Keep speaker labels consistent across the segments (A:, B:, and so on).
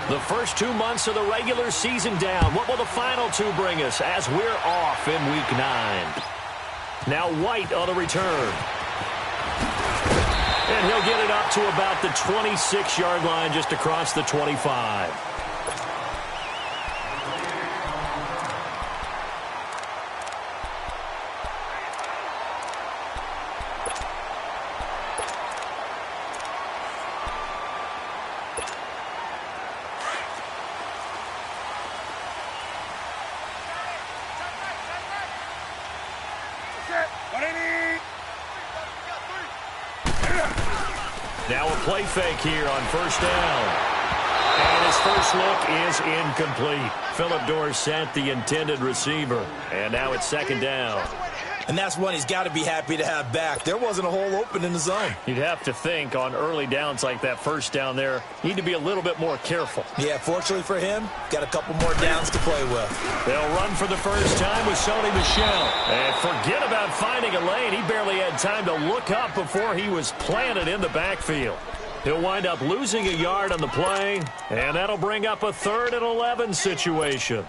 A: The first 2 months of the regular season down. What will the final 2 bring us as we're off in Week 9? Now White on the return. And he'll get it up to about the 26-yard line, just across the 25. Now a play fake here on first down. And his first look is incomplete. Phillip Dorsett, the intended receiver. And now it's second down.
B: And that's one he's got to be happy to have back. There wasn't a hole open in the zone.
A: You'd have to think on early downs like that first down there, need to be a little bit more careful.
B: Yeah, fortunately for him, got a couple more downs to play with.
A: They'll run for the first time with Sony Michel. And forget about finding a lane. He barely had time to look up before he was planted in the backfield. He'll wind up losing a yard on the play, and that'll bring up a 3rd and 11 situation.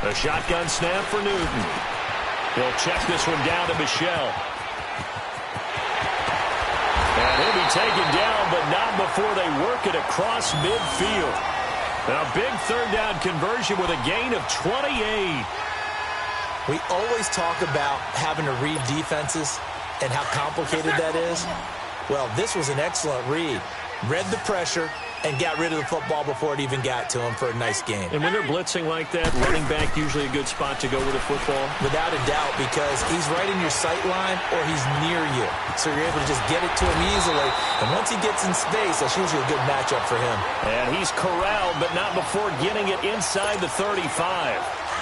A: A shotgun snap for Newton. He'll check this one down to Michel. And he'll be taken down, but not before they work it across midfield. And a big 3rd down conversion with a gain of 28.
B: We always talk about having to read defenses and how complicated that is. Well, this was an excellent read. Read the pressure and got rid of the football before it even got to him for a nice game.
A: And when they're blitzing like that, running back usually a good spot to go with a football?
B: Without a doubt, because he's right in your sight line or he's near you. So you're able to just get it to him easily. And once he gets in space, that's usually a good matchup for him.
A: And he's corralled, but not before getting it inside the 35.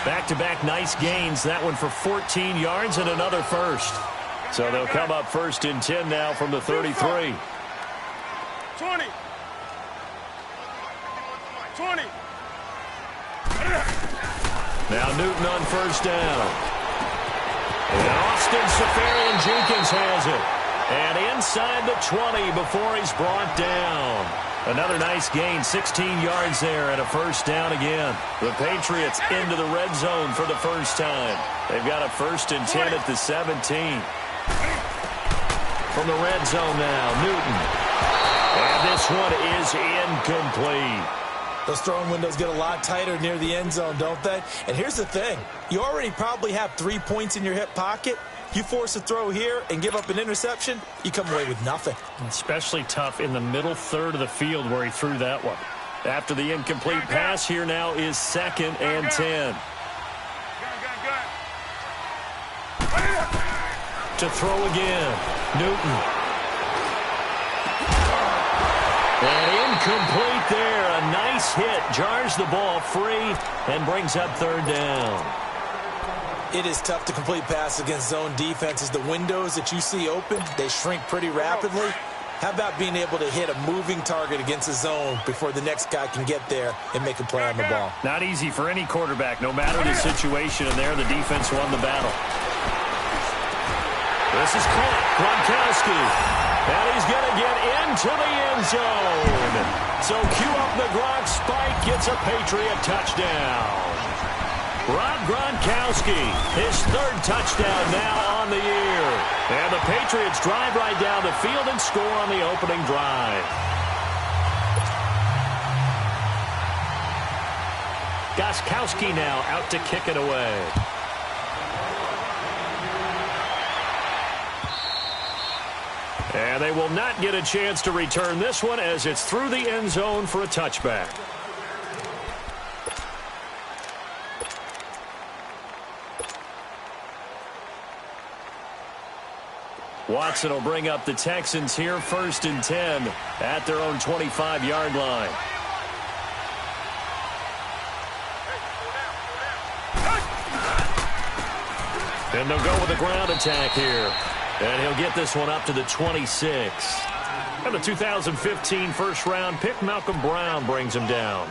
A: Back-to-back nice gains. That one for 14 yards and another first. So they'll come up 1st and 10 now from the 33.
C: 20. 20.
A: Now Newton on first down. And Austin Safarian-Jenkins has it. And inside the 20 before he's brought down. Another nice gain, 16 yards there and a first down again. The Patriots into the red zone for the first time. They've got a 1st and 10 at the 17. From the red zone now, Newton. And this one is incomplete.
B: Those throwing windows get a lot tighter near the end zone, don't they? And here's the thing. You already probably have 3 points in your hip pocket. You force a throw here and give up an interception, you come away with nothing.
A: Especially tough in the middle 3rd of the field where he threw that one. After the incomplete pass, here now is 2nd and 10. To throw again, Newton. And incomplete there. A nice hit. Jars the ball free and brings up 3rd down.
B: It is tough to complete passes against zone defenses. The windows that you see open, they shrink pretty rapidly. How about being able to hit a moving target against a zone before the next guy can get there and make a play on the ball?
A: Not easy for any quarterback, no matter the situation. And there, the defense won the battle. This is caught. Gronkowski. And he's going to get into the end zone. So cue up the Gronk spike. Gets a Patriot touchdown. Rob Gronkowski, his 3rd touchdown now on the year. And the Patriots drive right down the field and score on the opening drive. Gronkowski now out to kick it away. And they will not get a chance to return this one as it's through the end zone for a touchback. Watson will bring up the Texans here 1st and 10 at their own 25-yard line. And they'll go with a ground attack here. And he'll get this one up to the 26. And the 2015 first-round pick, Malcolm Brown, brings him down.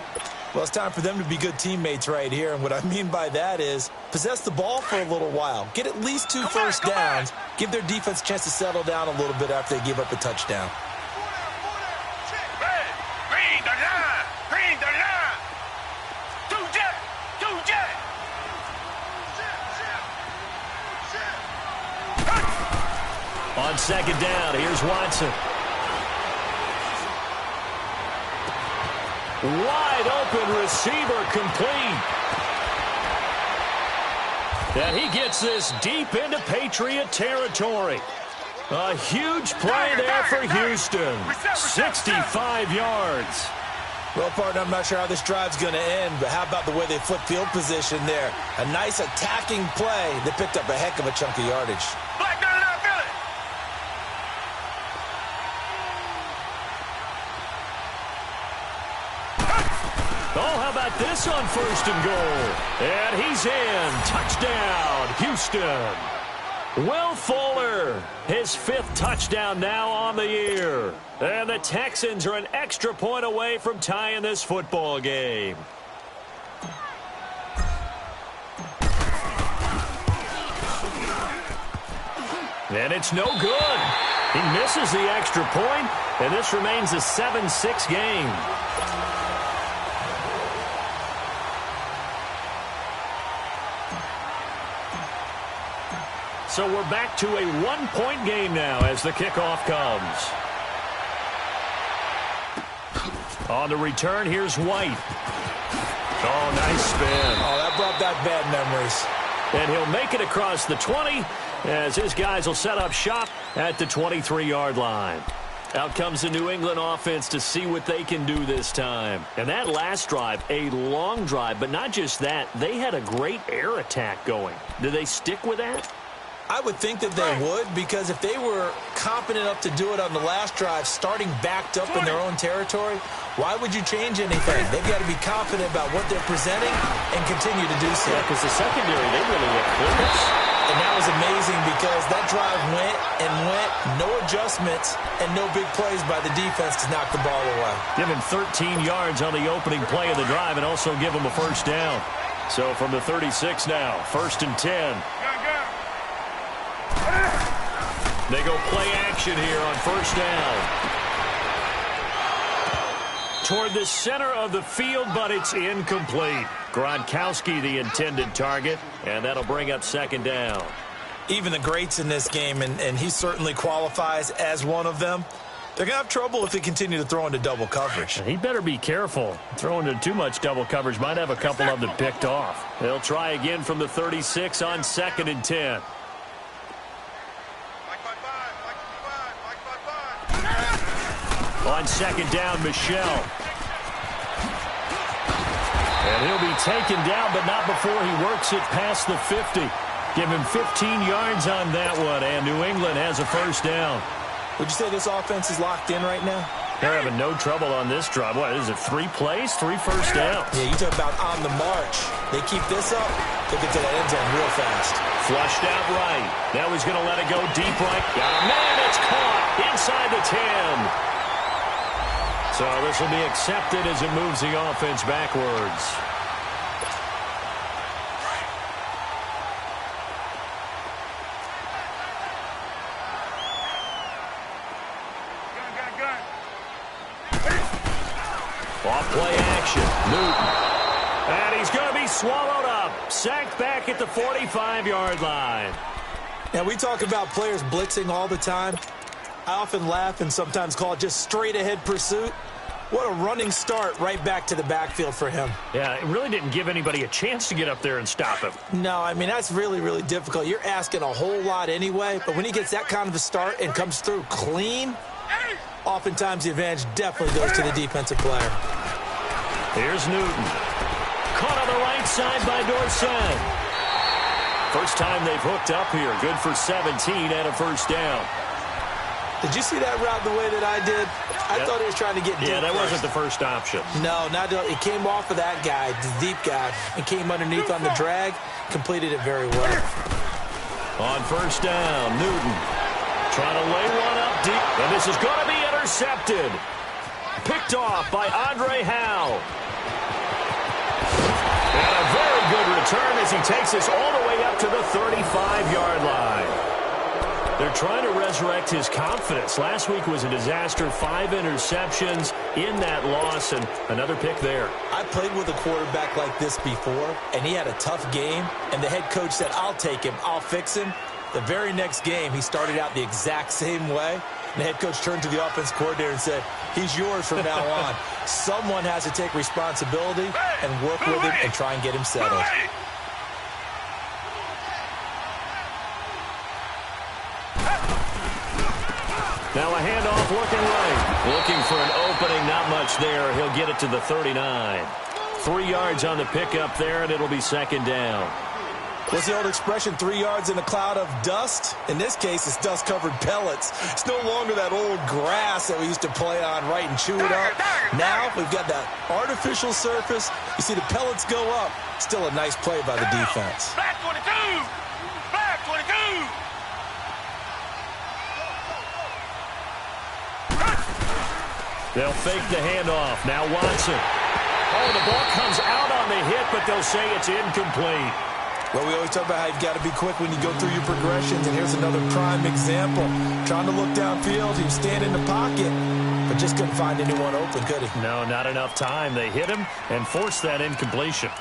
B: Well, it's time for them to be good teammates right here. And what I mean by that is possess the ball for a little while. Get at least 2 first downs. Give their defense a chance to settle down a little bit after they give up a touchdown.
A: On second down, here's Watson. Wide open receiver complete. And he gets this deep into Patriot territory. A huge play there for Houston. 65 yards.
B: Well, partner, I'm not sure how this drive's going to end, but how about the way they flip field position there? A nice attacking play that picked up a heck of a chunk of yardage.
A: Oh, how about this on first and goal? And he's in. Touchdown, Houston. Will Fuller, his 5th touchdown now on the year. And the Texans are an extra point away from tying this football game. And it's no good. He misses the extra point, and this remains a 7-6 game. So we're back to a 1-point game now as the kickoff comes. On the return, here's White. Oh, nice spin.
B: Oh, that brought back bad memories.
A: And he'll make it across the 20 as his guys will set up shop at the 23-yard line. Out comes the New England offense to see what they can do this time. And that last drive, a long drive, but not just that. They had a great air attack going. Do they stick with that?
B: I would think that they would, because if they were competent enough to do it on the last drive, starting backed up in their own territory, why would you change anything? They've got to be confident about what they're presenting and continue to do so.
A: Yeah, because the secondary, they really look close.
B: And that was amazing because that drive went and went, no adjustments, and no big plays by the defense to knock the ball away.
A: Give him 13 yards on the opening play of the drive and also give him a first down. So from the 36 now, 1st and 10. They go play action here on first down. Toward the center of the field, but it's incomplete. Gronkowski, the intended target, and that'll bring up second down.
B: Even the greats in this game, and he certainly qualifies as one of them, they're going to have trouble if they continue to throw into double coverage.
A: He better be careful. Throwing into too much double coverage might have a couple of them picked off. They'll try again from the 36 on 2nd and 10. On second down, Michelle. And he'll be taken down, but not before he works it past the 50. Give him 15 yards on that one, and New England has a first down.
B: Would you say this offense is locked in right now?
A: They're having no trouble on this drive. What is it, 3 plays, 3 first downs?
B: Yeah, you talk about on the march. They keep this up, they'll get to that end zone real fast.
A: Flushed out right. Now he's going to let it go deep right. Man, it's caught inside the 10. So this will be accepted as it moves the offense backwards. Off play action. Newton. And he's going to be swallowed up. Sacked back at the 45-yard line.
B: Now, we talk about players blitzing all the time. I often laugh and sometimes call it just straight-ahead pursuit. What a running start right back to the backfield for him.
A: Yeah, it really didn't give anybody a chance to get up there and stop him.
B: No, I mean, that's really, really difficult. You're asking a whole lot anyway, but when he gets that kind of a start and comes through clean, oftentimes the advantage definitely goes to the defensive player.
A: Here's Newton. Caught on the right side by Dorsett. First time they've hooked up here. Good for 17 and a first down.
B: Did you see that route the way that I did? I thought he was trying to get deep.
A: Yeah, that wasn't the first option.
B: No, not it came off of that guy, the deep guy, and came underneath on the drag. Completed it very well.
A: On first down, Newton trying to lay one up deep. And this is going to be intercepted. Picked off by Andre Howe. good return as he takes us all the way up to the 35-yard line. They're trying to resurrect his confidence. Last week was a disaster. 5 interceptions in that loss, and another pick there.
B: I played with a quarterback like this before, and he had a tough game, and the head coach said, I'll take him, I'll fix him. The very next game, he started out the exact same way. The head coach turned to the offense coordinator and said, he's yours from now on. Someone has to take responsibility and work with him and try and get him settled.
A: Now a handoff looking right. Looking for an opening, not much there. He'll get it to the 39. 3 yards on the pickup there, and it'll be second down.
B: What's the old expression, 3 yards in a cloud of dust? In this case, it's dust-covered pellets. It's no longer that old grass that we used to play on, right, and chew it up. Now we've got that artificial surface. You see the pellets go up. Still a nice play by the defense.
C: Flag 22! Flag 22!
A: They'll fake the handoff. Now Watson. Oh, the ball comes out on the hit, but they'll say it's incomplete.
B: Well, we always talk about how you've got to be quick when you go through your progressions, and here's another prime example. Trying to look downfield, he was standing in the pocket, but just couldn't find anyone open, could he?
A: No, not enough time. They hit him and forced that incompletion.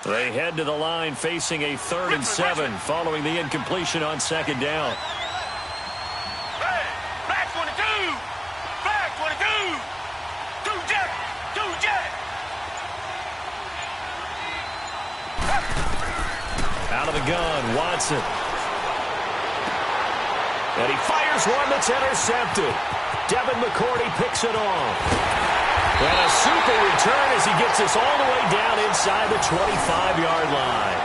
A: They head to the line facing a 3rd and 7 following the incompletion on second down.
C: Flag 22! Flag 22! Two jet!
A: Out of the gun, Watson. And he fires one that's intercepted. Devin McCourty picks it off. And a super return as he gets us all the way down inside the 25-yard line.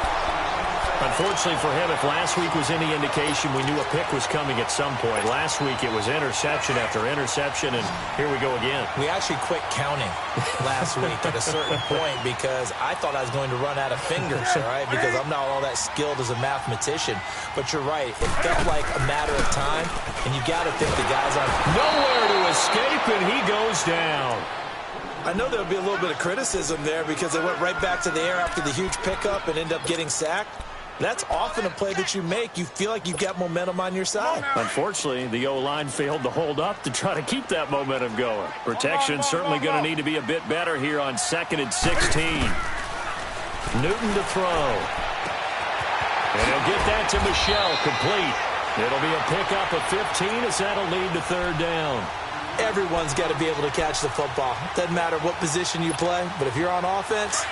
A: Unfortunately for him, if last week was any indication, we knew a pick was coming at some point. Last week it was interception after interception, and here we go again.
B: We actually quit counting last week at a certain point because I thought I was going to run out of fingers, all right, because I'm not all that skilled as a mathematician. But you're right. It felt like a matter of time, and you got to think the guys are
A: nowhere to escape, and he goes down.
B: I know there'll be a little bit of criticism there because they went right back to the air after the huge pickup and end up getting sacked. That's often a play that you make. You feel like you've got momentum on your side.
A: Unfortunately, the O-line failed to hold up to try to keep that momentum going. Protection certainly going to need to be a bit better here on 2nd and 16. Newton to throw. And he'll get that to Michelle, complete. It'll be a pickup of 15 as that'll lead to 3rd down.
B: Everyone's got to be able to catch the football. Doesn't matter what position you play, but if you're on offense,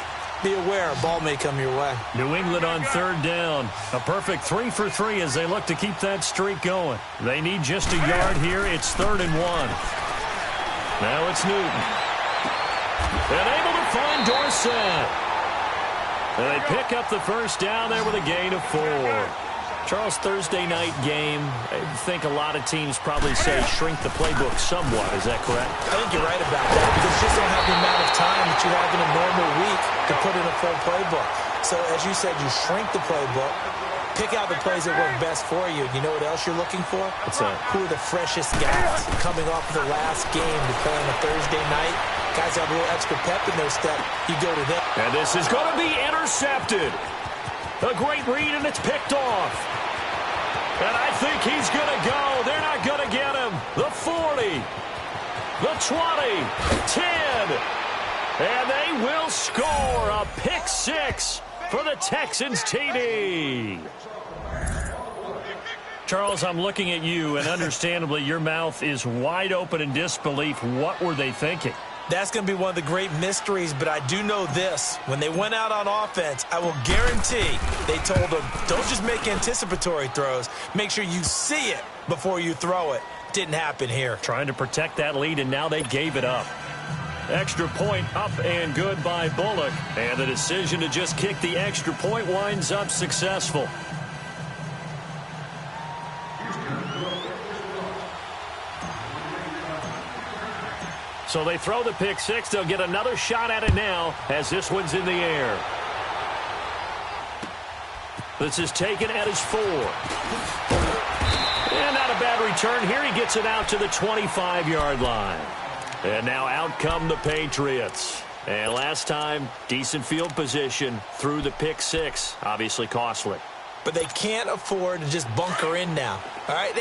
B: be aware a ball may come your way.
A: New England on 3rd down. A perfect 3 for 3 as they look to keep that streak going. They need just a yard here. It's 3rd and 1. Now it's Newton. And able to find Dorsett. And they pick up the first down there with a gain of 4. Charles, Thursday night game, I think a lot of teams probably say shrink the playbook somewhat. Is that correct?
B: I think you're right about that because you just don't have the amount of time that you have in a normal week to put in a full playbook. So, as you said, you shrink the playbook, pick out the plays that work best for you. You know what else you're looking for?
A: What's that?
B: Who are the freshest guys coming off of the last game to play on a Thursday night? Guys have a little extra pep in their step. You go to them.
A: And this is going to be intercepted. A great read, and it's picked off. And I think he's going to go. They're not going to get him. The 40, the 20, 10. And they will score a pick 6 for the Texans TD. Charles, I'm looking at you, and understandably your mouth is wide open in disbelief. What were they thinking?
B: That's going to be one of the great mysteries, but I do know this. When they went out on offense, I will guarantee they told them, don't just make anticipatory throws. Make sure you see it before you throw it. Didn't happen here.
A: Trying to protect that lead, and now they gave it up. Extra point up and good by Bullock. And the decision to just kick the extra point winds up successful. So they throw the pick 6. They'll get another shot at it now as this one's in the air. This is taken at his 4. And not a bad return here. He gets it out to the 25-yard line. And now out come the Patriots. And last time, decent field position through the pick 6. Obviously costly.
B: But they can't afford to just bunker in now. All right,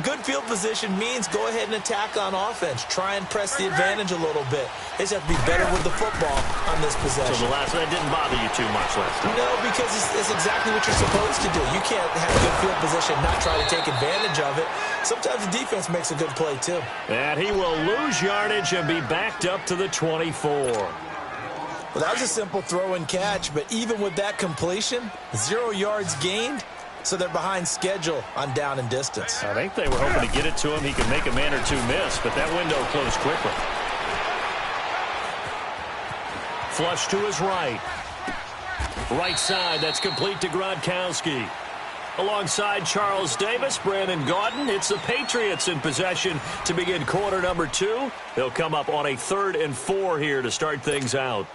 B: good field position means go ahead and attack on offense. Try and press the advantage a little bit. They just have to be better with the football on this possession.
A: So that didn't bother you too much last time?
B: No, because it's exactly what you're supposed to do. You can't have good field position and not try to take advantage of it. Sometimes the defense makes a good play, too.
A: And he will lose yardage and be backed up to the 24.
B: Well, that was a simple throw and catch, but even with that completion, 0 yards gained, so they're behind schedule on down and distance.
A: I think they were hoping to get it to him. He could make a man or two miss, but that window closed quickly. Flush to his right. Right side, that's complete to Gronkowski. Alongside Charles Davis, Brandon Gaudin. It's the Patriots in possession to begin quarter number 2. They'll come up on a 3rd and 4 here to start things out.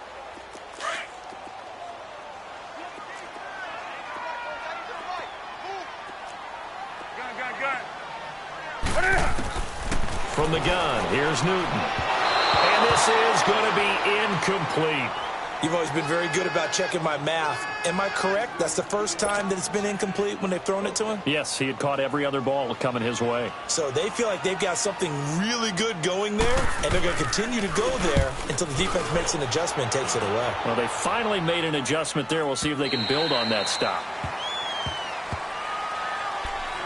A: From the gun, here's Newton. And this is going to be incomplete.
B: You've always been very good about checking my math. Am I correct? That's the first time that it's been incomplete when they've thrown it to him?
A: Yes, he had caught every other ball coming his way.
B: So they feel like they've got something really good going there, and they're going to continue to go there until the defense makes an adjustment and takes it away.
A: Well, they finally made an adjustment there. We'll see if they can build on that stop.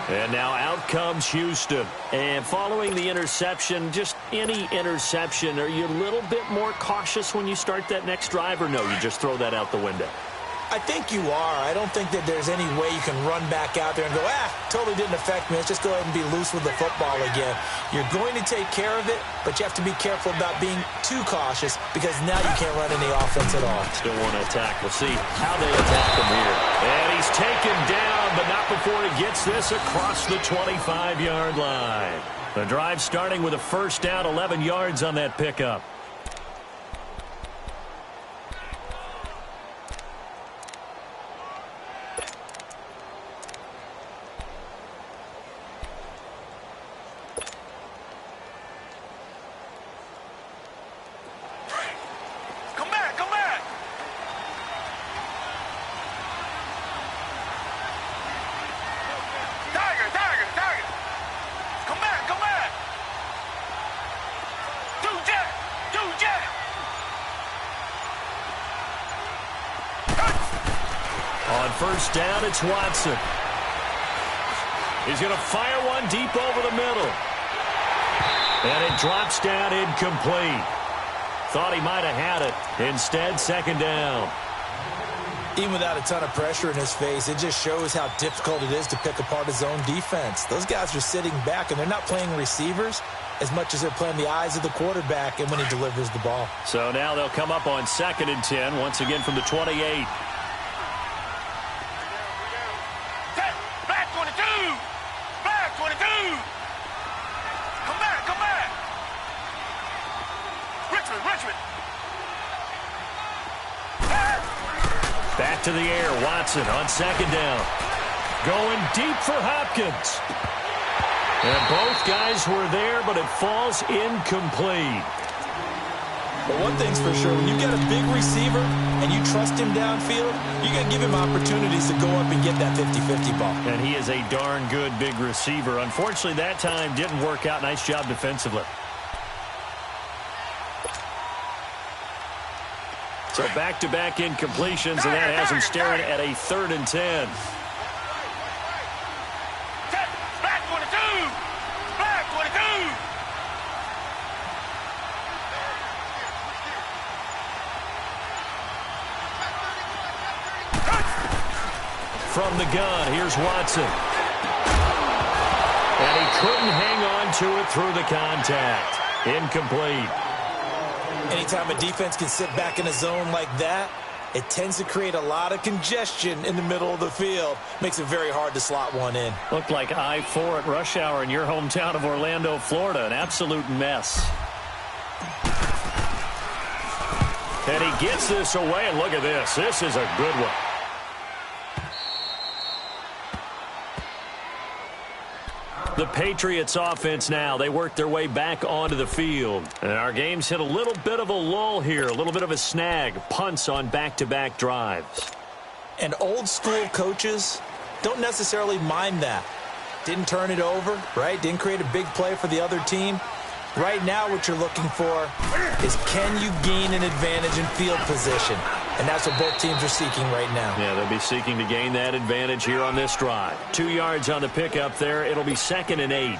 A: And now out comes Houston. And following the interception, just any interception, are you a little bit more cautious when you start that next drive, or no, you just throw that out the window?
B: I think you are. I don't think that there's any way you can run back out there and go, totally didn't affect me. Let's just go ahead and be loose with the football again. You're going to take care of it, but you have to be careful about being too cautious because now you can't run any offense at all.
A: Still want to attack. We'll see how they attack him here. And he's taken down, but not before he gets this across the 25-yard line. The drive starting with a first down, 11 yards on that pickup. First down, it's Watson. He's going to fire one deep over the middle. And it drops down incomplete. Thought he might have had it. Instead, second down.
B: Even without a ton of pressure in his face, it just shows how difficult it is to pick apart his own defense. Those guys are sitting back, and they're not playing receivers as much as they're playing the eyes of the quarterback and when he delivers the ball.
A: So now they'll come up on 2nd and 10, once again from the 28. Back to the air, Watson on 2nd down. Going deep for Hopkins. And both guys were there, but it falls incomplete.
B: But one thing's for sure, when you got a big receiver and you trust him downfield, you got to give him opportunities to go up and get that 50-50 ball.
A: And he is a darn good big receiver. Unfortunately, that time didn't work out. Nice job defensively. So back-to-back incompletions, and that has him staring at a 3rd and 10.
C: Back 22! Back 22!
A: From the gun, here's Watson. And he couldn't hang on to it through the contact. Incomplete.
B: Anytime a defense can sit back in a zone like that, it tends to create a lot of congestion in the middle of the field. Makes it very hard to slot one in.
A: Looked like I-4 at rush hour in your hometown of Orlando, Florida. An absolute mess. And he gets this away, and look at this. This is a good one. The Patriots offense now. They work their way back onto the field. And our game's hit a little bit of a lull here, a little bit of a snag. Punts on back-to-back drives.
B: And old-school coaches don't necessarily mind that. Didn't turn it over, right? Didn't create a big play for the other team. Right now what you're looking for is, can you gain an advantage in field position? And that's what both teams are seeking right now.
A: Yeah, they'll be seeking to gain that advantage here on this drive. 2 yards on the pickup there. It'll be 2nd and 8.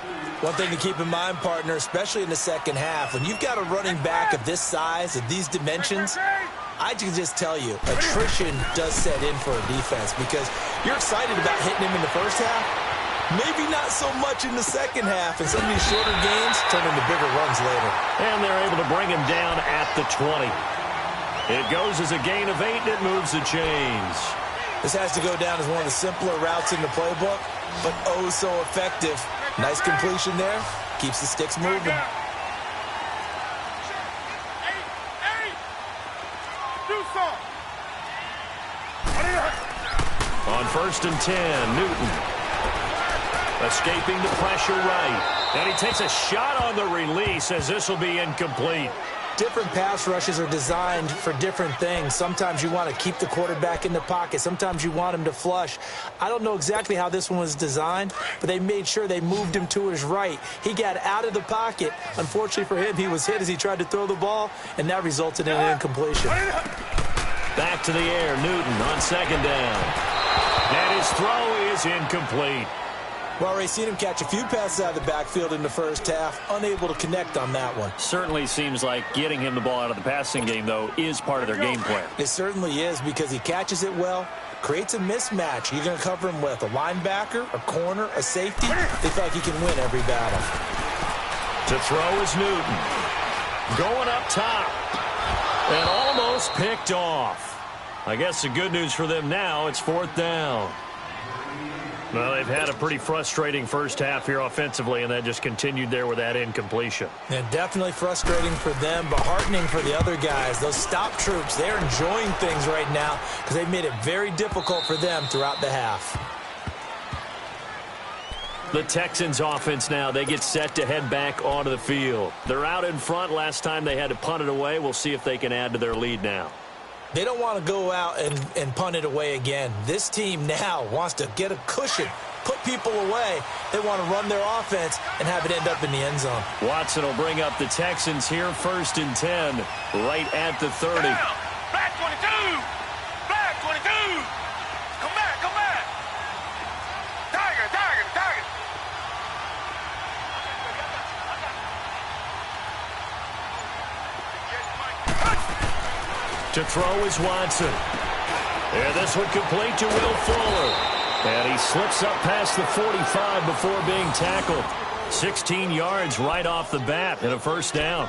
B: One thing to keep in mind, partner, especially in the second half, when you've got a running back of this size, of these dimensions, I can just tell you, attrition does set in for a defense because you're excited about hitting him in the first half. Maybe not so much in the second half, and some of these shorter gains turn into bigger runs later.
A: And they're able to bring him down at the 20. It goes as a gain of 8, and it moves the chains.
B: This has to go down as one of the simpler routes in the playbook, but oh so effective. Nice completion there. Keeps the sticks moving.
A: On 1st and 10, Newton. Escaping the pressure right. And he takes a shot on the release as this will be incomplete.
B: Different pass rushes are designed for different things. Sometimes you want to keep the quarterback in the pocket. Sometimes you want him to flush. I don't know exactly how this one was designed, but they made sure they moved him to his right. He got out of the pocket. Unfortunately for him, he was hit as he tried to throw the ball, and that resulted in an incompletion.
A: Back to the air, Newton on 2nd down. And his throw is incomplete.
B: Well, already seen him catch a few passes out of the backfield in the first half, unable to connect on that one.
A: Certainly seems like getting him the ball out of the passing game, though, is part of their game plan.
B: It certainly is because he catches it well, creates a mismatch. You're going to cover him with a linebacker, a corner, a safety. They feel like he can win every battle.
A: To throw is Newton. Going up top. And almost picked off. I guess the good news for them now, it's 4th down. Well, they've had a pretty frustrating first half here offensively, and that just continued there with that incompletion.
B: And definitely frustrating for them, but heartening for the other guys. Those stop troops, they're enjoying things right now because they've made it very difficult for them throughout the half.
A: The Texans offense now, they get set to head back onto the field. They're out in front. Last time they had to punt it away. We'll see if they can add to their lead now.
B: They don't want to go out and punt it away again. This team now wants to get a cushion, put people away. They want to run their offense and have it end up in the end zone.
A: Watson will bring up the Texans here, 1st and 10, right at the 30.
C: Black 22! Black 22! Come back, come back! Tiger, tiger, tiger!
A: To throw is Watson. And this one complete to Will Fuller. And he slips up past the 45 before being tackled. 16 yards right off the bat and a 1st down.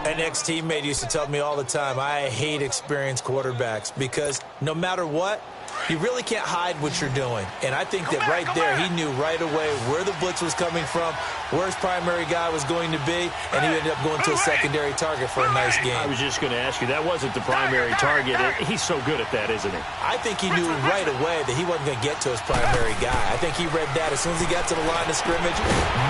B: An ex-teammate used to tell me all the time, I hate experienced quarterbacks because no matter what, you really can't hide what you're doing. And I think that right there, he knew right away where the blitz was coming from, where his primary guy was going to be, and he ended up going to a secondary target for a nice game.
A: I was just going to ask you, that wasn't the primary target. He's so good at that, isn't he?
B: I think he knew right away that he wasn't going to get to his primary guy. I think he read that as soon as he got to the line of scrimmage,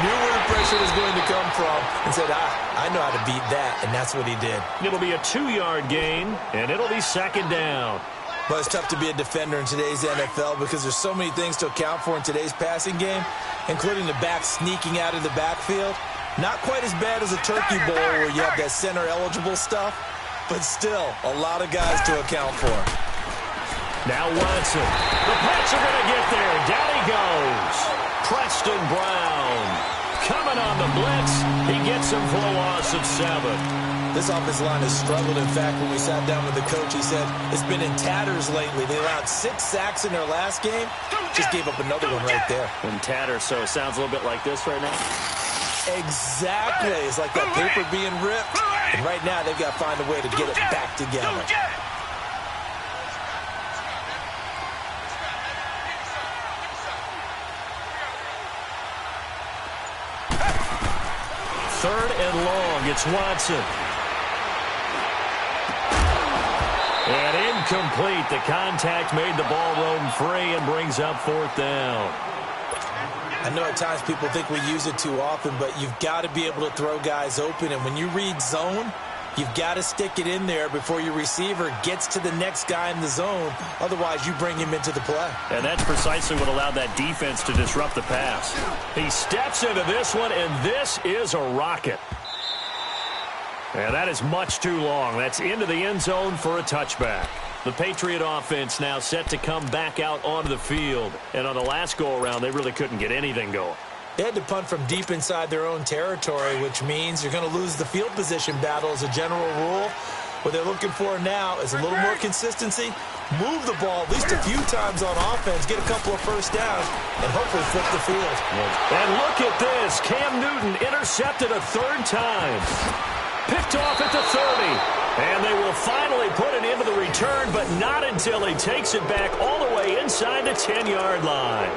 B: knew where the pressure was going to come from, and said, I know how to beat that, and that's what he did.
A: It'll be a 2-yard gain, and it'll be 2nd down.
B: Well, it's tough to be a defender in today's NFL because there's so many things to account for in today's passing game, including the back sneaking out of the backfield. Not quite as bad as a turkey bowl where you have that center-eligible stuff, but still a lot of guys to account for.
A: Now Watson. The Pats are going to get there. Down he goes. Preston Brown coming on the blitz. He gets him for a loss of 7.
B: This offensive line has struggled. In fact, when we sat down with the coach, he said it's been in tatters lately. They allowed 6 sacks in their last game. Just gave up another one right there.
A: In tatters, so it sounds a little bit like this right now.
B: Exactly. It's like that paper being ripped. And right now, they've got to find a way to get it back together.
A: Third and long. It's Watson. And incomplete. The contact made the ball roam free and brings up 4th down.
B: I know at times people think we use it too often, but you've got to be able to throw guys open. And when you read zone, you've got to stick it in there before your receiver gets to the next guy in the zone. Otherwise, you bring him into the play.
A: And that's precisely what allowed that defense to disrupt the pass. He steps into this one, and this is a rocket. And that is much too long. That's into the end zone for a touchback. The Patriot offense now set to come back out onto the field. And on the last go-around, they really couldn't get anything going.
B: They had to punt from deep inside their own territory, which means you're going to lose the field position battle as a general rule. What they're looking for now is a little more consistency, move the ball at least a few times on offense, get a couple of first downs, and hopefully flip the field.
A: And look at this. Cam Newton intercepted a third time. Picked off at the 30. And they will finally put it into the return, but not until he takes it back all the way inside the 10-yard line.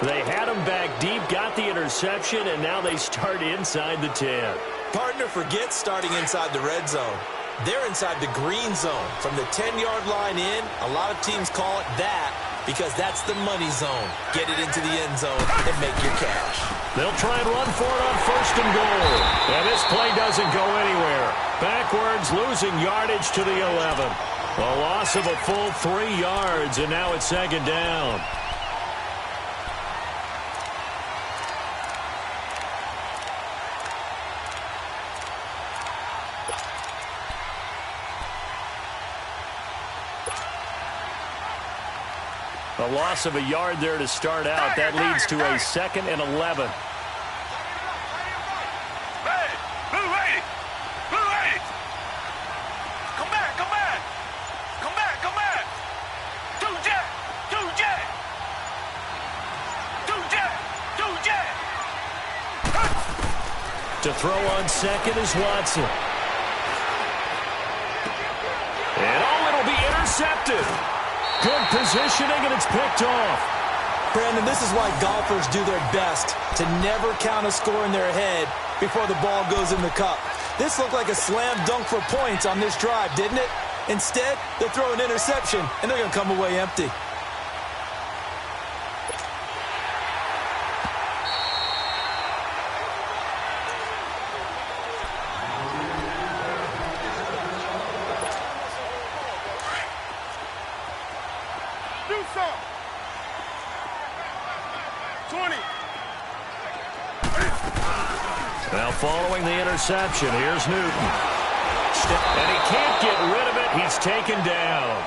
A: They had him back deep, got the interception, and now they start inside the 10.
B: Partner forgets starting inside the red zone. They're inside the green zone. From the 10-yard line in, a lot of teams call it that because that's the money zone. Get it into the end zone and make your cash.
A: They'll try and run for it on first and goal. And this play doesn't go anywhere. Backwards, losing yardage to the 11. A loss of a full 3 yards, and now it's second down. A loss of a yard there to start out. That leads to a 2nd and 11.
C: Hey, move 80. Move 80. Come back, come back. Come back, come back. Two jet. Two jet. Two jet. Two jet.
A: To throw on second is Watson. And it'll be intercepted. Good positioning, and it's picked off.
B: Brandon, this is why golfers do their best to never count a score in their head before the ball goes in the cup. This looked like a slam dunk for points on this drive, didn't it? Instead, they throw an interception, and they're going to come away empty.
A: Now following the interception, here's Newton. And he can't get rid of it. He's taken down.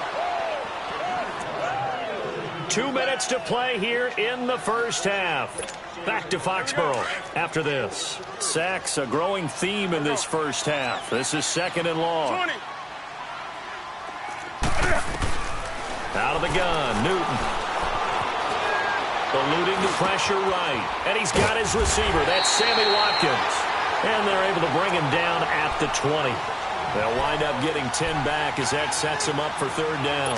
A: 2 minutes to play here in the first half. Back to Foxborough after this. Sacks, a growing theme in this first half. This is 2nd and long. Out of the gun, Newton. Eluding the pressure right. And he's got his receiver. That's Sammy Watkins. And they're able to bring him down at the 20. They'll wind up getting 10 back as that sets him up for 3rd down.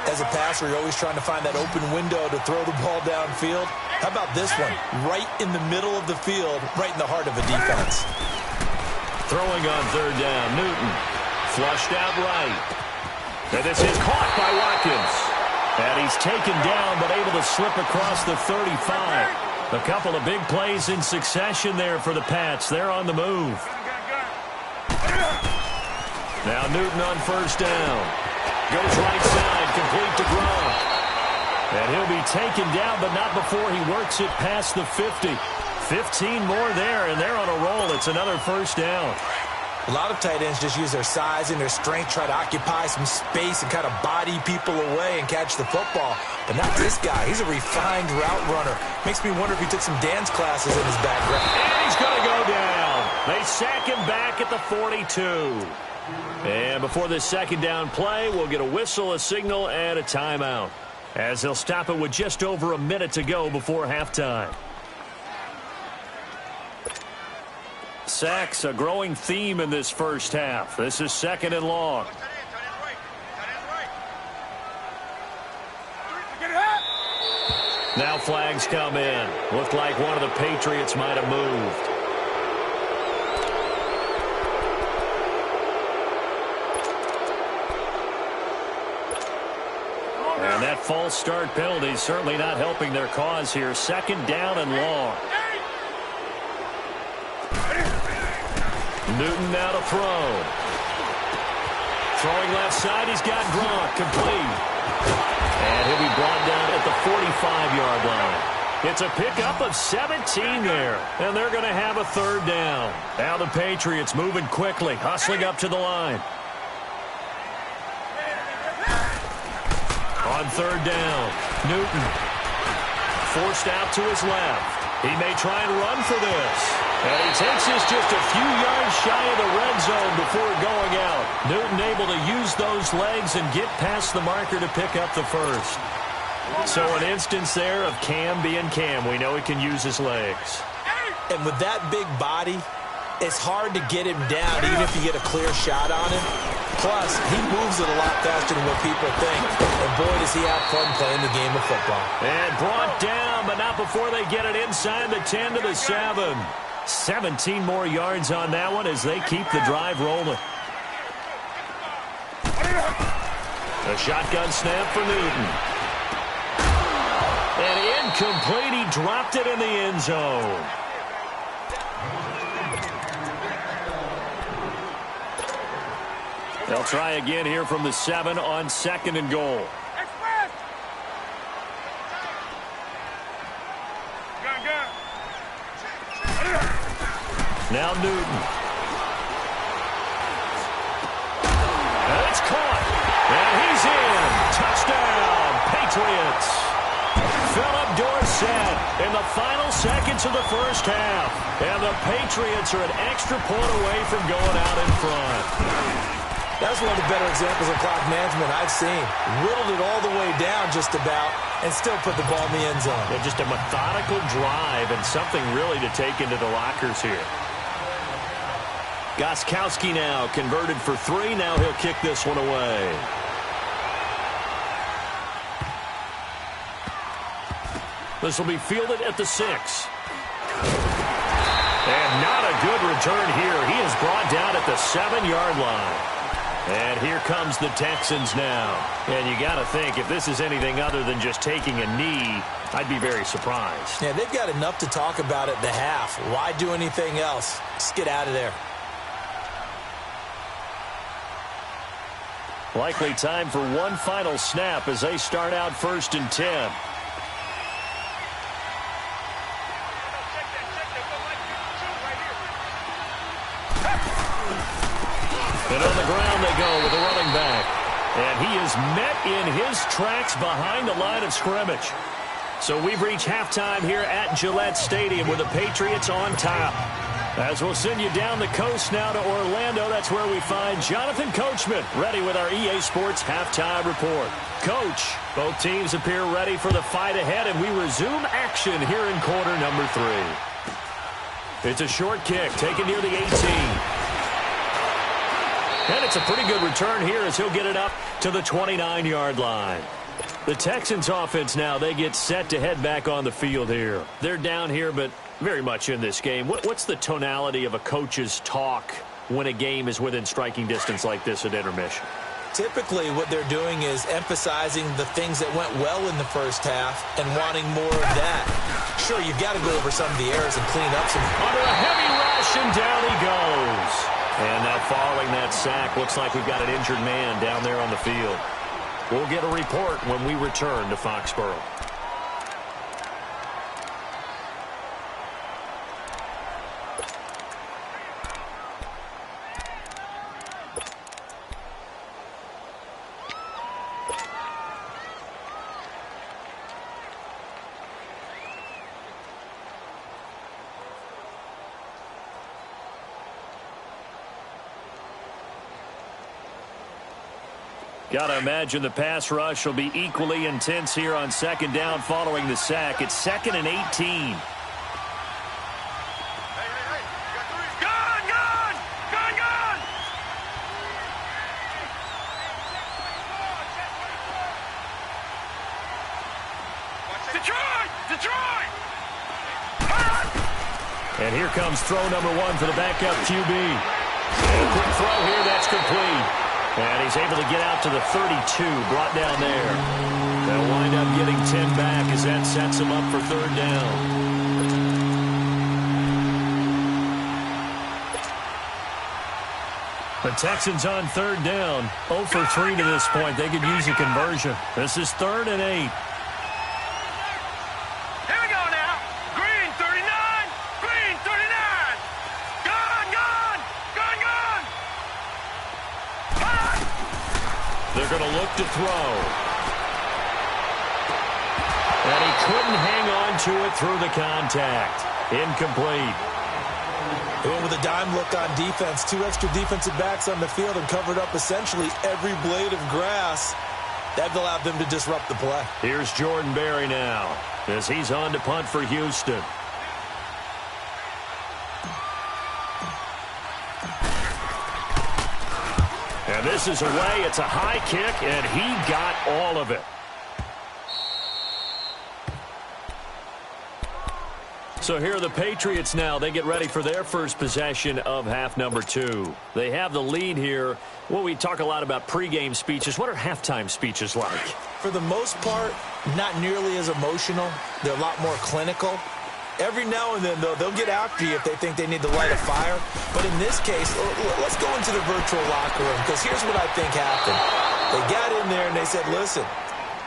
B: As a passer, you're always trying to find that open window to throw the ball downfield. How about this one? Right in the middle of the field, right in the heart of a defense.
A: Throwing on 3rd down, Newton. Flushed out right. And this is caught by Watkins. And he's taken down, but able to slip across the 35. A couple of big plays in succession there for the Pats. They're on the move. Now Newton on 1st down. Goes right side, complete to Gronk. And he'll be taken down, but not before he works it past the 50. 15 more there, and they're on a roll. It's another 1st down.
B: A lot of tight ends just use their size and their strength, try to occupy some space and kind of body people away and catch the football. But not this guy. He's a refined route runner. Makes me wonder if he took some dance classes in his background.
A: And he's going to go down. They sack him back at the 42. And before this 2nd down play, we'll get a whistle, a signal, and a timeout, as they'll stop it with just over a minute to go before halftime. Sacks, a growing theme in this first half. This is 2nd and long. Now flags come in. Looked like one of the Patriots might have moved. And that false start penalty certainly not helping their cause here. Second down and long. Newton now to throw. Throwing left side, he's got Gronk, complete. And he'll be brought down at the 45-yard line. It's a pickup of 17 there, and they're going to have a third down. Now the Patriots moving quickly, hustling up to the line. On third down, Newton forced out to his left. He may try and run for this. And he takes this just a few yards shy of the red zone before going out. Newton able to use those legs and get past the marker to pick up the first. So an instance there of Cam being Cam. We know he can use his legs.
B: And with that big body, it's hard to get him down even if you get a clear shot on him. Plus, he moves it a lot faster than what people think. And boy, does he have fun playing the game of football.
A: And brought down, but not before they get it inside the 10 to the 7. 17 more yards on that one as they keep the drive rolling. A shotgun snap for Newton. And incomplete. He dropped it in the end zone. They'll try again here from the 7 on 2nd and goal. Now Newton. And it's caught. And he's in. Touchdown, Patriots. Philip Dorsett in the final seconds of the first half. And the Patriots are an extra point away from going out in front.
B: That's one of the better examples of clock management I've seen. Whittled it all the way down just about and still put the ball in the end zone.
A: Yeah, just a methodical drive and something really to take into the lockers here. Gostkowski now converted for 3. Now he'll kick this one away. This will be fielded at the 6. And not a good return here. He is brought down at the 7-yard line. And here comes the Texans now. And you got to think, if this is anything other than just taking a knee, I'd be very surprised.
B: Yeah, they've got enough to talk about at the half. Why do anything else? Just get out of there.
A: Likely time for one final snap as they start out 1st and 10. And on the ground they go with a running back. And he is met in his tracks behind the line of scrimmage. So we've reached halftime here at Gillette Stadium with the Patriots on top. As we'll send you down the coast now to Orlando, that's where we find Jonathan Coachman ready with our EA Sports halftime report. Coach, both teams appear ready for the fight ahead, and we resume action here in quarter number 3. It's a short kick taken near the 18. And it's a pretty good return here as he'll get it up to the 29-yard line. The Texans offense now, they get set to head back on the field here. They're down here, but very much in this game. What's the tonality of a coach's talk when a game is within striking distance like this at intermission?
B: Typically, what they're doing is emphasizing the things that went well in the first half and wanting more of that. Sure, you've got to go over some of the errors and clean up some.
A: Under a heavy rush, and down he goes. And now following that sack, looks like we've got an injured man down there on the field. We'll get a report when we return to Foxborough. Got to imagine the pass rush will be equally intense here on 2nd down following the sack. It's 2nd and 18.
C: Gun! Gun! Gun! Gun! Detroit! Detroit!
A: And here comes throw number 1 for the backup QB. And a quick throw here, that's complete. And he's able to get out to the 32, brought down there. They'll wind up getting 10 back as that sets him up for third down. The Texans on third down, 0 for 3 to this point. They could use a conversion. This is 3rd and 8.
C: Here we go now. Green 39. Green 39. Gone.
A: They're going to look to throw. And he couldn't hang on to it through the contact. Incomplete.
B: They went with a dime look on defense. 2 extra defensive backs on the field and covered up essentially every blade of grass. That allowed them to disrupt the play.
A: Here's Jordan Berry now as he's on to punt for Houston. And this is away. It's a high kick, and he got all of it. So here are the Patriots now. They get ready for their first possession of half number 2. They have the lead here. Well, we talk a lot about pregame speeches. What are halftime speeches like?
B: For the most part, not nearly as emotional. They're a lot more clinical. Every now and then, though, they'll get after you if they think they need to light a fire. But in this case, let's go into the virtual locker room, because here's what I think happened. They got in there and they said, listen,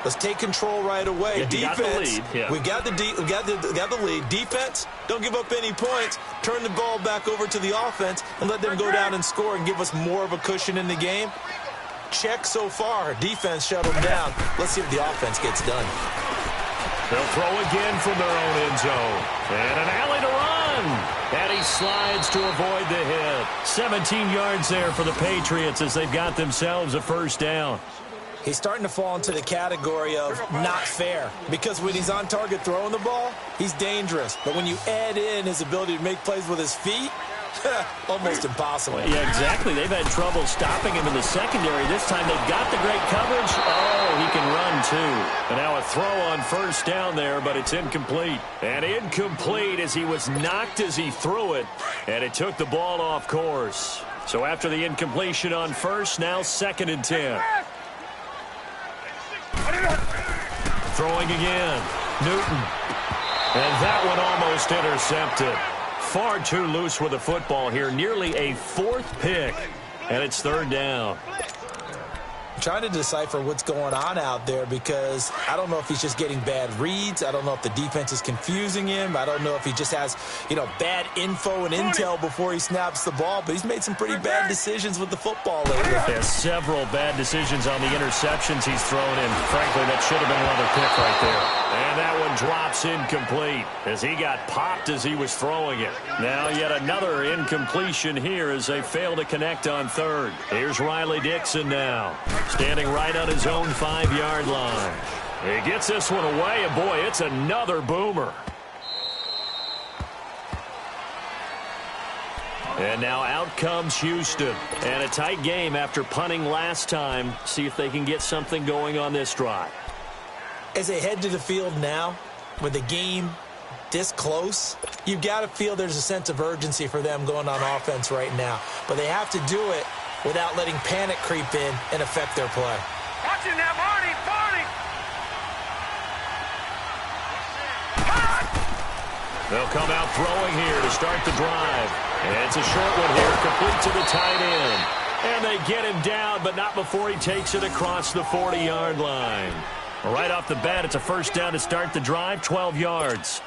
B: let's take control right away.
A: Yeah,
B: defense,
A: we
B: got the lead. Defense, don't give up any points. Turn the ball back over to the offense and let them go down and score and give us more of a cushion in the game. Check so far. Defense shut them down. Let's see if the offense gets done.
A: They'll throw again from their own end zone. And an alley to run. And he slides to avoid the hit. 17 yards there for the Patriots as they've got themselves a first down.
B: He's starting to fall into the category of not fair, because when he's on target throwing the ball, he's dangerous. But when you add in his ability to make plays with his feet, almost impossible.
A: Well, yeah, exactly. They've had trouble stopping him in the secondary. This time they've got the great coverage. Oh, he can run too. And now a throw on first down there, but it's incomplete. And incomplete as he was knocked as he threw it, and it took the ball off course. So after the incompletion on first, now 2nd and 10. Throwing again. Newton. And that one almost intercepted. Far too loose with the football here. Nearly a 4th pick. And it's 3rd down.
B: I'm trying to decipher what's going on out there, because I don't know if he's just getting bad reads. I don't know if the defense is confusing him. I don't know if he just has, bad info and intel before he snaps the ball. But he's made some pretty bad decisions with the football lately.
A: There's several bad decisions on the interceptions he's thrown in. Frankly, that should have been another pick right there. And that one drops incomplete as he got popped as he was throwing it. Now yet another incompletion here as they fail to connect on 3rd. Here's Riley Dixon now, standing right on his own 5-yard line. He gets this one away, and boy, it's another boomer. And now out comes Houston. And a tight game after punting last time. See if they can get something going on this drive.
B: As they head to the field now, with the game this close, you've got to feel there's a sense of urgency for them going on offense right now. But they have to do it without letting panic creep in and affect their play.
C: Watching that, Barney.
A: They'll come out throwing here to start the drive. And it's a short one here, complete to the tight end. And they get him down, but not before he takes it across the 40-yard line. Right off the bat, it's a first down to start the drive, 12 yards.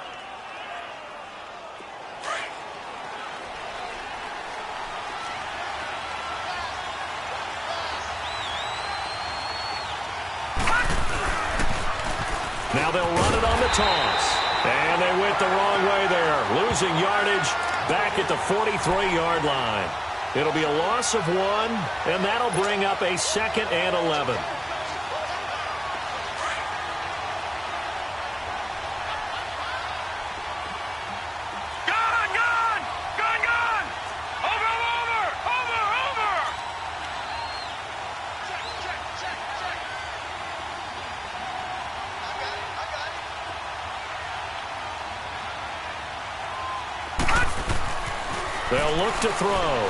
A: Now they'll run it on the toss. And they went the wrong way there, losing yardage back at the 43-yard line. It'll be a loss of 1, and that'll bring up a 2nd and 11. They'll look to throw.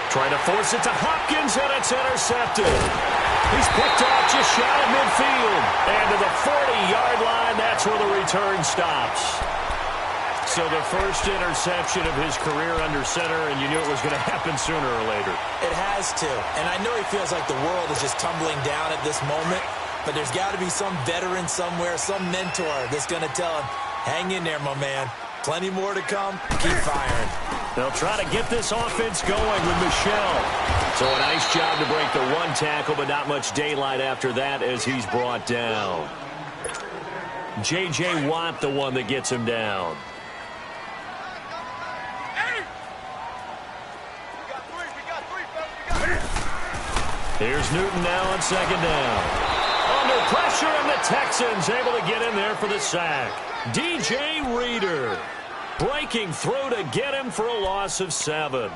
A: Trying to force it to Hopkins, and it's intercepted. He's picked off just shy of midfield. And to the 40-yard line, that's where the return stops. So the first interception of his career under center, and you knew it was going to happen sooner or later.
B: It has to. And I know he feels like the world is just tumbling down at this moment, but there's got to be some veteran somewhere, some mentor that's going to tell him, hang in there, my man. Plenty more to come. Keep firing.
A: They'll try to get this offense going with Michelle. So a nice job to break the one tackle, but not much daylight after that as he's brought down. J.J. Watt, the one that gets him down. Here's Newton now on second down. Under pressure, and the Texans able to get in there for the sack. DJ Reader breaking through to get him for a loss of 7.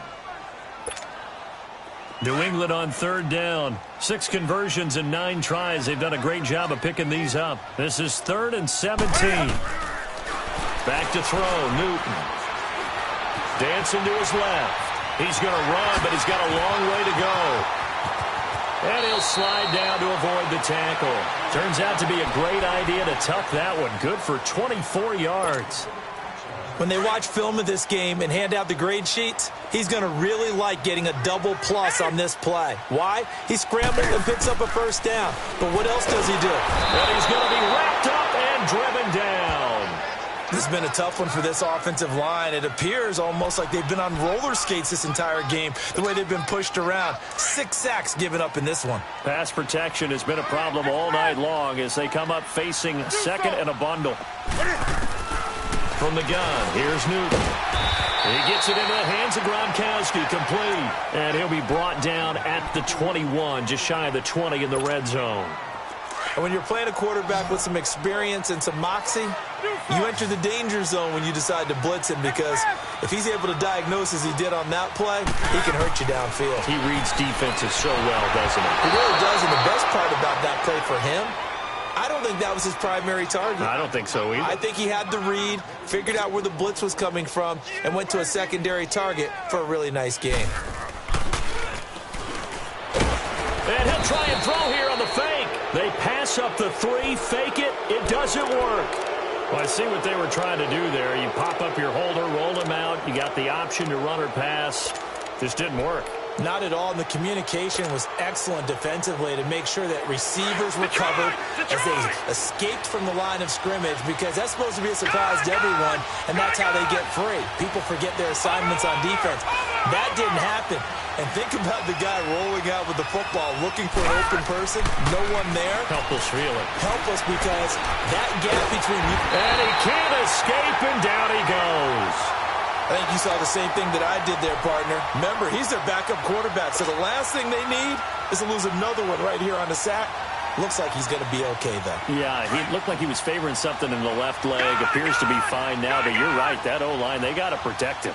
A: New England on third down. 6 conversions and 9 tries. They've done a great job of picking these up. This is 3rd and 17. Back to throw, Newton. Dancing to his left. He's going to run, but he's got a long way to go. And he'll slide down to avoid the tackle. Turns out to be a great idea to tuck that one. Good for 24 yards.
B: When they watch film of this game and hand out the grade sheets, he's going to really like getting a double plus on this play. Why? He scrambles and picks up a first down. But what else does he do?
A: And he's going to be wrapped up and driven down.
B: This has been a tough one for this offensive line. It appears almost like they've been on roller skates this entire game, the way they've been pushed around. 6 sacks given up in this one.
A: Pass protection has been a problem all night long as they come up facing second and a bundle. From the gun, here's Newton. He gets it into the hands of Gronkowski, complete. And he'll be brought down at the 21, just shy of the 20 in the red zone.
B: And when you're playing a quarterback with some experience and some moxie, you enter the danger zone when you decide to blitz him, because if he's able to diagnose as he did on that play, he can hurt you downfield.
A: He reads defenses so well, doesn't he?
B: He really does, and the best part about that play for him, I don't think that was his primary target.
A: I don't think so either. I
B: think he had the read, figured out where the blitz was coming from, and went to a secondary target for a really nice game.
A: And he'll try and throw here on the fake. They pass up the 3, fake it. It doesn't work. Well, I see what they were trying to do there. You pop up your holder, roll him out. You got the option to run or pass. Just didn't work.
B: Not at all, and the communication was excellent defensively to make sure that receivers were covered as they escaped from the line of scrimmage, because that's supposed to be a surprise to everyone, and that's how they get free. People forget their assignments on defense. That didn't happen. And think about the guy rolling out with the football, looking for an open person, no one there.
A: Helpless feeling.
B: Helpless, because that gap between you...
A: And he can't escape, and down he goes.
B: I think you saw the same thing that I did there, partner. Remember, he's their backup quarterback, so the last thing they need is to lose another one right here on the sack. Looks like he's going to be okay, though.
A: Yeah, he looked like he was favoring something in the left leg. Appears to be fine now, but you're right. That O-line, they got to protect him.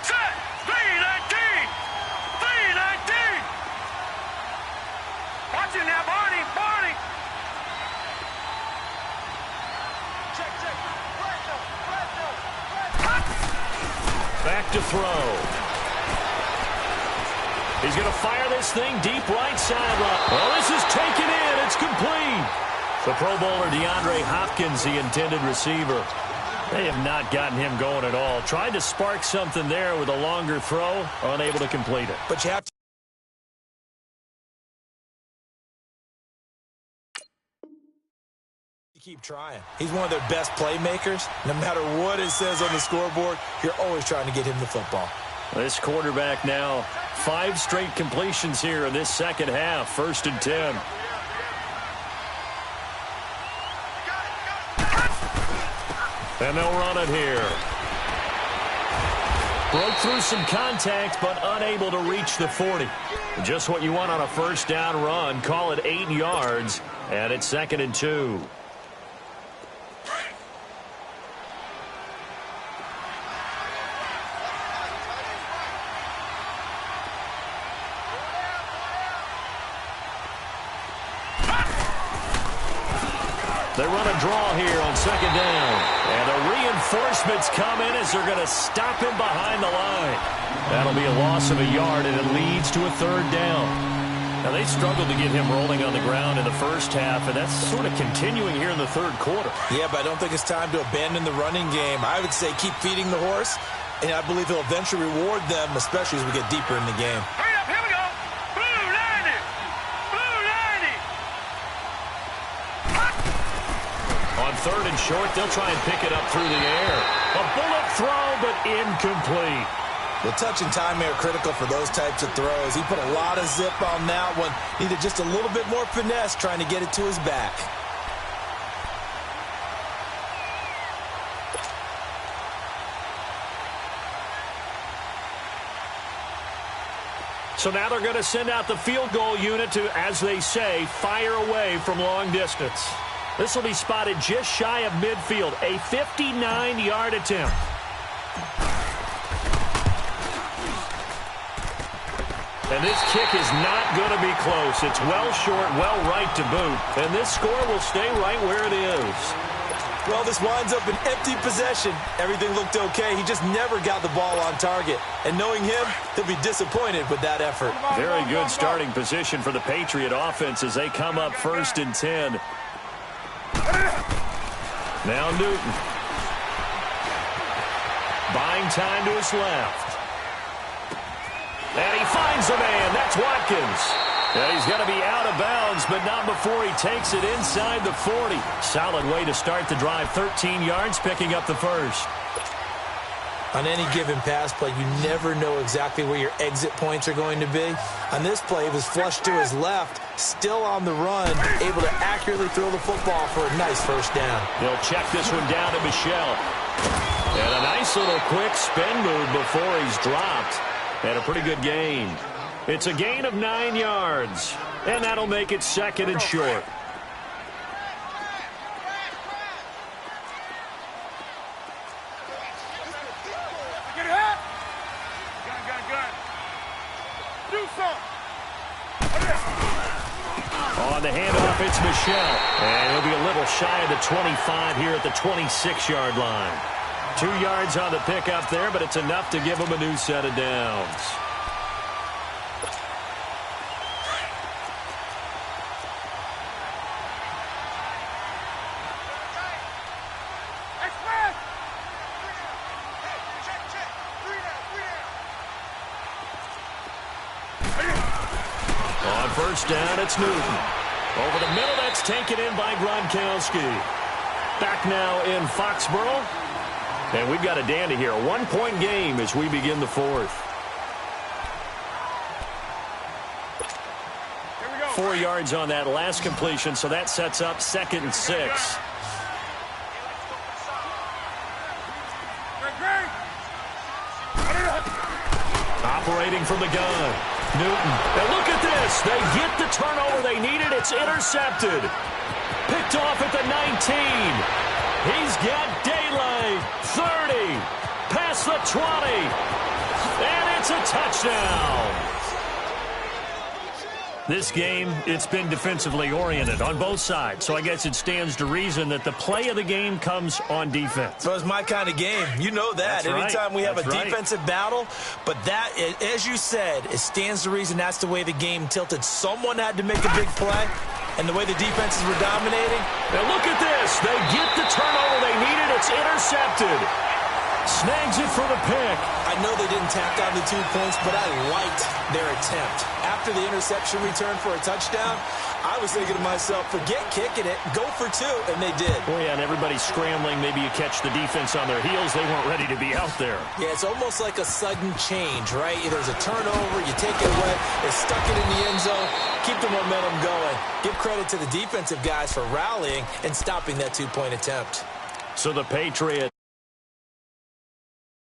C: Set! 3-19! 3-19! Watch him now, Barney! Barney! Check, check.
A: Back to throw. He's going to fire this thing deep right sideline. Well, this is taken in. It's complete. The Pro Bowler DeAndre Hopkins, the intended receiver. They have not gotten him going at all. Tried to spark something there with a longer throw. Unable to complete it.
B: But you have to keep trying. He's one of their best playmakers. No matter what it says on the scoreboard, you're always trying to get him the football.
A: This quarterback now, 5 straight completions here in this second half. 1st and 10. And they'll run it here. Broke through some contact, but unable to reach the 40. Just what you want on a first down run. Call it 8 yards, and it's 2nd and 2. They run a draw here on second down. And the reinforcements come in as they're going to stop him behind the line. That'll be a loss of a yard, and it leads to a third down. Now, they struggled to get him rolling on the ground in the first half, and that's sort of continuing here in the third quarter.
B: Yeah, but I don't think it's time to abandon the running game. I would say keep feeding the horse, and I believe he'll eventually reward them, especially as we get deeper in the game.
C: Hurry up, here we go. Blue 90. Blue 90.
A: On third and short, they'll try and pick it up through the air. A bullet throw, but incomplete.
B: The touch and timing are critical for those types of throws. He put a lot of zip on that one. Needed just a little bit more finesse trying to get it to his back.
A: So now they're going to send out the field goal unit to, as they say, fire away from long distance. This will be spotted just shy of midfield, a 59-yard attempt. And this kick is not going to be close. It's well short, well right to boot. And this score will stay right where it is.
B: Well, this winds up an empty possession. Everything looked okay. He just never got the ball on target. And knowing him, he'll be disappointed with that effort.
A: Very good starting position for the Patriot offense as they come up 1st and 10. Now Newton. Buying time to his left. And he finds a man. That's Watkins. And he's going to be out of bounds, but not before he takes it inside the 40. Solid way to start the drive. 13 yards, picking up the first.
B: On any given pass play, you never know exactly where your exit points are going to be. On this play, it was flushed to his left, still on the run, able to accurately throw the football for a nice first down.
A: They'll check this one down to Michel. And a nice little quick spin move before he's dropped. And a pretty good gain. It's a gain of 9 yards. And that'll make it 2nd and short.
C: Get it up. Gun. Do something.
A: On the handoff, it's Michel. And he'll be a little shy of the 25 here at the 26-yard line. 2 yards on the pickup there, but it's enough to give him a new set of downs. On first down, it's Newton. Over the middle, that's taken in by Gronkowski. Back now in Foxborough. And we've got a dandy here. A 1-point game as we begin the 4th. 4 yards on that last completion, so that sets up 2nd and 6. Operating from the gun. Newton. And look at this. They get the turnover they needed. It's intercepted. Picked off at the 19. He's got daylight. 30. Past the 20. And it's a touchdown. This game, it's been defensively oriented on both sides, so I guess it stands to reason that the play of the game comes on defense.
B: So it's my kind of game. You know that.
A: That's right.
B: Anytime we have
A: That's
B: a
A: right.
B: defensive battle, but that, as you said, it stands to reason that's the way the game tilted. Someone had to make a big play, and the way the defenses were dominating.
A: Now look at this. They get the turnover they needed. It's intercepted. Snags it for the pick.
B: I know they didn't tack on the 2 points, but I liked their attempt. After the interception return for a touchdown, I was thinking to myself, forget kicking it, go for 2, and they did.
A: Oh, yeah, and everybody's scrambling. Maybe you catch the defense on their heels. They weren't ready to be out there.
B: Yeah, it's almost like a sudden change, right? There's a turnover, you take it away, they stuck it in the end zone, keep the momentum going. Give credit to the defensive guys for rallying and stopping that 2-point attempt.
A: So the Patriots